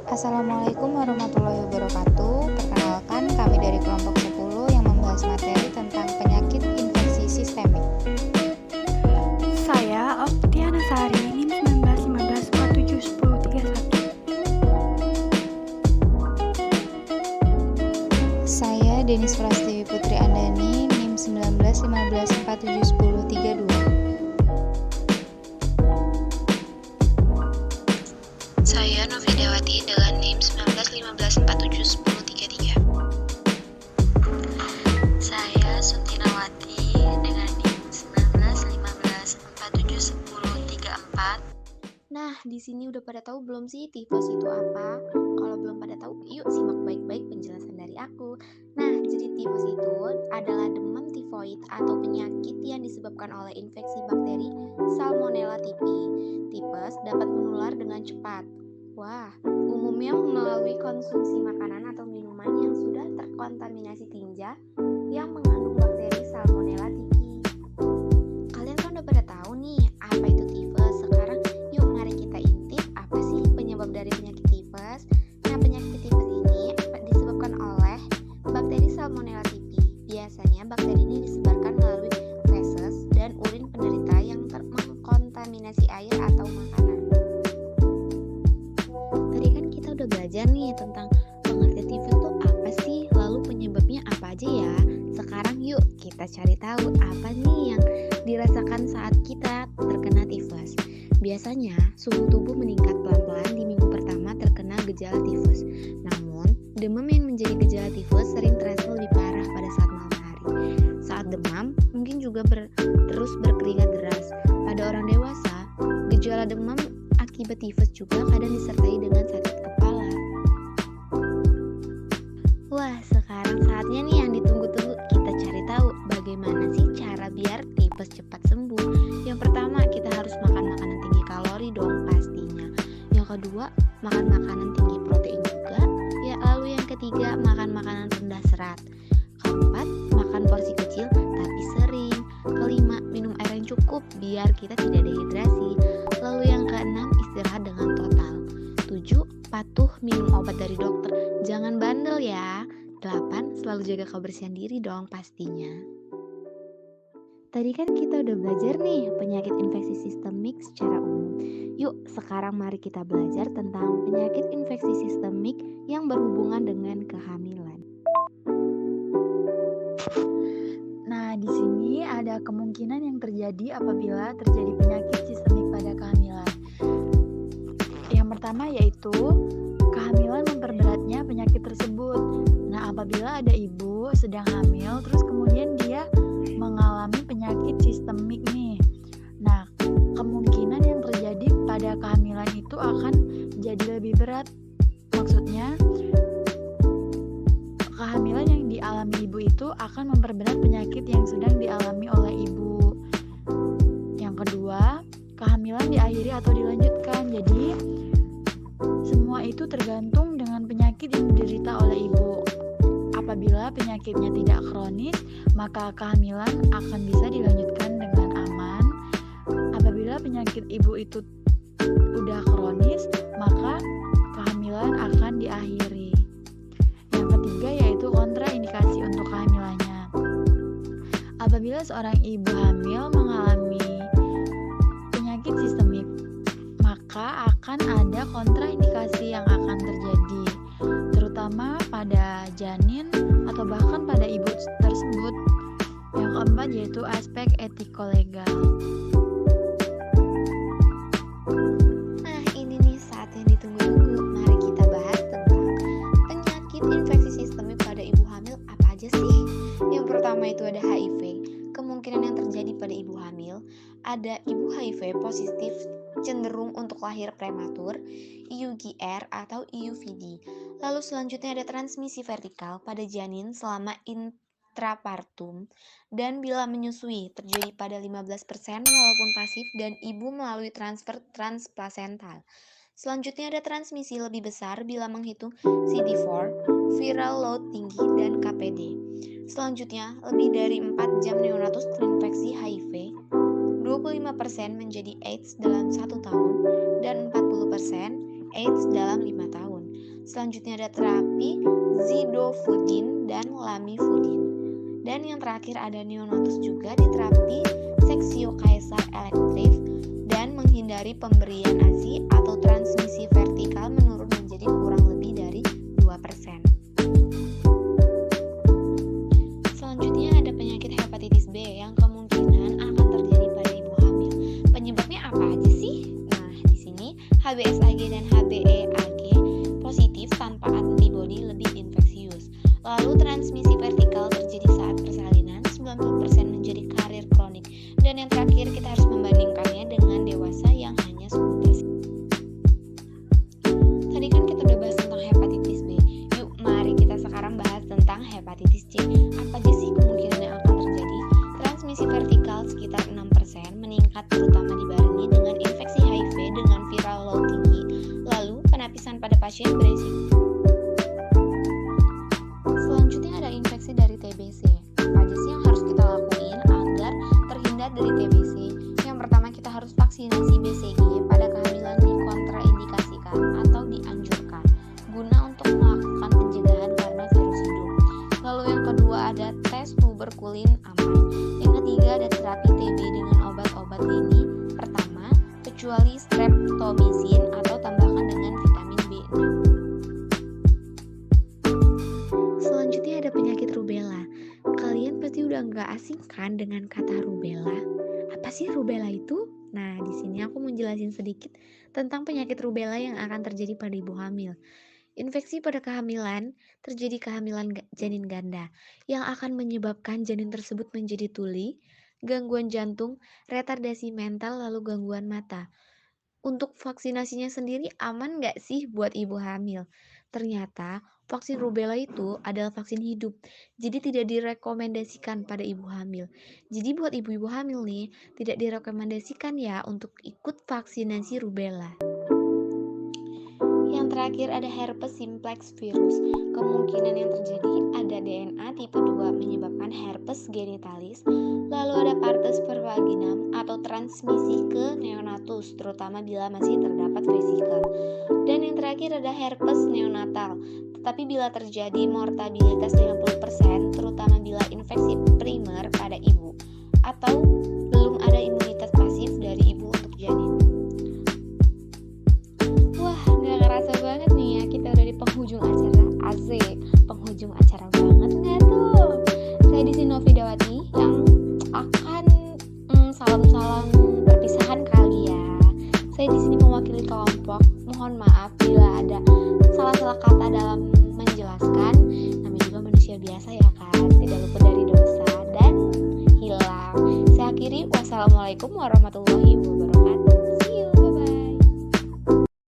Assalamualaikum warahmatullahi wabarakatuh. Perkenalkan, kami dari kelompok 10 yang membahas materi tentang penyakit infeksi sistemik. Saya Oktiana Sari, NIM 1915 Saya Denis Prastiwi Putri Andani, NIM 1915517032. Saya Novi Dewati dengan NIM 1915471033. Saya Suntinawati dengan NIM 1915471034. Nah, di sini udah pada tahu belum sih tifus itu apa? Kalau belum pada tahu, yuk simak baik-baik penjelasan dari aku. Nah, jadi tifus itu adalah demam tifoid atau penyakit yang disebabkan oleh infeksi bakteri Salmonella typhi. Tifus dapat menular dengan cepat. Wah, umumnya melalui konsumsi makanan atau minuman yang sudah terkontaminasi tinja yang mengandung bakteri Salmonella typhi. Kalian kan udah pada tahu nih apa itu tifus. Sekarang yuk mari kita intip apa sih penyebab dari penyakit tifus. Nah, penyakit tifus ini disebabkan oleh bakteri Salmonella typhi. Biasanya bakteri ini disebarkan melalui feses dan urin penderita yang mengkontaminasi air atau makanan. Tadi kan kita udah belajar nih tentang pengertian tifus itu apa sih, lalu penyebabnya apa aja ya. Sekarang yuk kita cari tahu apa nih yang dirasakan saat kita terkena tifus. Biasanya suhu tubuh meningkat pelan-pelan di minggu pertama terkena gejala tifus. Namun, demam yang menjadi gejala tifus sering terasa lebih parah pada saat malam hari. Saat demam, mungkin juga terus berkeringat deras. Pada orang dewasa, gejala demam akibat tifus juga kadang disertai dengan sakit kepala. Wah, sekarang saatnya nih yang ditunggu-tunggu. Kita cari tahu bagaimana sih cara biar tifus cepat sembuh. Yang pertama, kita harus makan makanan tinggi kalori dong pastinya. Yang kedua, makan makanan tinggi protein juga. Ya, lalu yang ketiga, makan makanan rendah serat. Keempat, makan porsi kecil tapi sering. Kelima, minum air yang cukup biar kita tidak dehidrasi. Lalu yang keenam, istirahat dengan total. 7. Patuh minum obat dari dokter. Jangan bandel ya. 8. Selalu jaga kebersihan diri dong pastinya. Tadi kan kita udah belajar nih penyakit infeksi sistemik secara umum. Yuk sekarang mari kita belajar tentang penyakit infeksi sistemik yang berhubungan dengan kehamilan. Nah, di sini ada kemungkinan yang terjadi apabila terjadi penyakit sistemik pada kehamilan. Yang pertama yaitu kehamilan memperberatnya penyakit tersebut. Nah, apabila ada ibu sedang hamil terus kemudian dia mengalami penyakit sistemik nih. Nah, kemungkinan yang terjadi pada kehamilan itu akan jadi lebih berat. Maksudnya, kehamilan yang dialami ibu itu akan memperberat penyakit yang sedang dialami oleh ibu. Yang kedua, kehamilan diakhiri atau dilanjutkan. Jadi, semua itu tergantung dengan penyakit yang diderita oleh ibu. Apabila penyakitnya tidak kronis, maka kehamilan akan bisa dilanjutkan dengan aman. Apabila penyakit ibu itu udah kronis, maka kehamilan akan diakhiri. Yang ketiga yaitu kontraindikasi untuk kehamilannya. Apabila seorang ibu hamil mengalami penyakit sistemik, maka akan ada kontraindikasi yang akan terjadi, terutama pada janin atau bahkan pada ibu tersebut. Yang keempat yaitu aspek etiko-legal. Nah, ini nih saat yang ditunggu-tunggu. Mari kita bahas tentang penyakit infeksi sistemik pada ibu hamil apa aja sih? Yang pertama itu ada HIV. Kemungkinan yang terjadi pada ibu hamil ada ibu HIV positif cenderung untuk lahir prematur, IUGR atau IUVD. Lalu selanjutnya ada transmisi vertikal pada janin selama intrapartum dan bila menyusui terjadi pada 15% walaupun pasif dan ibu melalui transfer transplasental. Selanjutnya ada transmisi lebih besar bila menghitung CD4, viral load tinggi dan KPD. Selanjutnya, lebih dari 4 jam neonatus terinfeksi HIV, 25% menjadi AIDS dalam 1 tahun dan 40% AIDS dalam 5 tahun. Selanjutnya ada terapi zidofudin dan lamifudin. Dan yang terakhir ada neonatus juga di terapi seksio kaisar elektif dan menghindari pemberian ASI atau transmisi vertikal menurun menjadi kurang lebih dari 2%. Selanjutnya ada penyakit hepatitis B yang kemungkinan akan terjadi pada ibu hamil. Penyebabnya apa aja sih? Nah, di sini HBsAg dan HBeAg positif tanpa antibodi lebih infeksius. Lalu transmisi vertikal terjadi saat persalinan, 90% menjadi karir kronik. Dan yang terakhir kita harus membandingkannya dengan dewasa yang hanya 10%. Tadi kan kita udah bahas tentang hepatitis B. Yuk mari kita sekarang bahas tentang hepatitis C. Apa aja sih kemungkinan yang akan terjadi? Transmisi vertikal sekitar 6% meningkat terutama dibarengi dengan infeksi HIV dengan viral load tinggi. Lalu penapisan pada pasien beresiko. Selanjutnya ada infeksi dari TBC. Apa aja sih yang harus kita lakuin agar terhindar dari TBC? Yang pertama kita harus vaksinasi BCG pada kehamilan dikontraindikasikan atau dianjurkan guna untuk melakukan pencegahan karena virus hidup. Lalu yang kedua ada tes tuberkulin aman. Yang ketiga ada terapi TB dengan obat-obat ini. Pertama, kecuali streptomycin atau tambahkan dengan vitamin B6. Selanjutnya ada penyakit rubella. Kalian pasti udah nggak asing kan dengan kata rubella? Apa sih rubella itu? Nah, di sini aku mau jelasin sedikit tentang penyakit rubella yang akan terjadi pada ibu hamil. Infeksi pada kehamilan terjadi kehamilan janin ganda yang akan menyebabkan janin tersebut menjadi tuli, gangguan jantung, retardasi mental, lalu gangguan mata. Untuk vaksinasinya sendiri aman nggak sih buat ibu hamil? Ternyata vaksin rubella itu adalah vaksin hidup, jadi tidak direkomendasikan pada ibu hamil. Jadi buat ibu-ibu hamil nih, tidak direkomendasikan ya untuk ikut vaksinasi rubella. Yang terakhir ada herpes simplex virus. Kemungkinan yang terjadi ada DNA tipe 2 menyebabkan herpes genitalis, lalu ada partes per vaginam atau transmisi ke neonatus terutama bila masih terdapat vesikel. Dan yang terakhir ada herpes neonatal. Tetapi bila terjadi mortalitas 50% terutama bila infeksi primer pada ibu atau belum ada imunitas pasif dari ibu untuk janin. Kerasa banget nih ya, kita udah di penghujung acara. Asik, penghujung acara banget nggak tuh? Saya di sini Novi Dawati yang akan salam-salam perpisahan kali ya. Saya di sini mewakili kelompok. Mohon maaf bila ada salah-salah kata dalam menjelaskan. Namanya juga manusia biasa ya kan, tidak luput dari dosa dan hilang. Saya akhiri, wassalamualaikum warahmatullahi wabarakatuh.